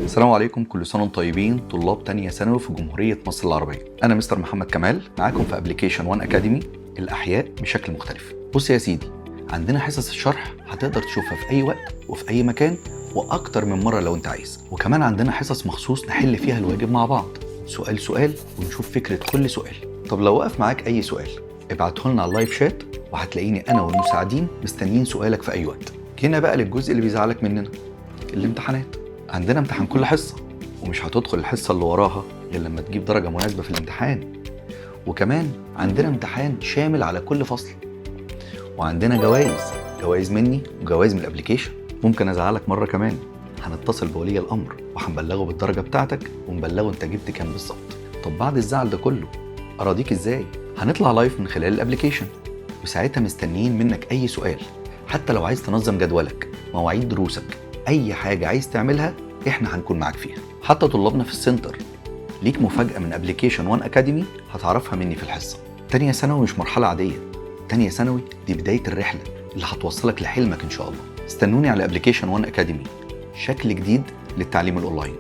السلام عليكم، كل سنة وانتم طيبين طلاب تانية ثانوي في جمهورية مصر العربية. أنا مستر محمد كمال معاكم في أبليكيشن وان أكاديمي الأحياء بشكل مختلف. بص يا سيدي، عندنا حصص الشرح هتقدر تشوفها في أي وقت وفي أي مكان وأكتر من مرة لو أنت عايز، وكمان عندنا حصص مخصوص نحل فيها الواجب مع بعض سؤال سؤال ونشوف فكرة كل سؤال. طب لو وقف معاك أي سؤال ابعته لنا على اللايف شات وهتلاقيني أنا والمساعدين مستنيين سؤالك في أي وقت. هنا بقى للجزء اللي بيزعلك مننا، الامتحانات. عندنا امتحان كل حصة، ومش هتدخل الحصة اللي وراها غير لما تجيب درجة مناسبة في الامتحان. وكمان عندنا امتحان شامل على كل فصل، وعندنا جوائز مني وجوائز من الابليكيشن. ممكن ازعلك مرة كمان، هنتصل بولي الامر وهنبلغه بالدرجة بتاعتك ونبلغه انت جبت كام بالظبط. طب بعد الزعل ده كله اراضيك ازاي؟ هنطلع لايف من خلال الابليكيشن، وساعتها مستنيين منك اي سؤال. حتى لو عايز تنظم جدولك، مواعيد دروسك، اي حاجة عايز تعملها احنا هنكون معاك فيها. حتى طلابنا في السنتر ليك مفاجأة من ابليكيشن وان اكاديمي هتعرفها مني في الحصة. تانية ثانوي مش مرحلة عادية، تانية ثانوي دي بداية الرحلة اللي هتوصلك لحلمك ان شاء الله. استنوني على ابليكيشن وان اكاديمي، شكل جديد للتعليم الاونلاين.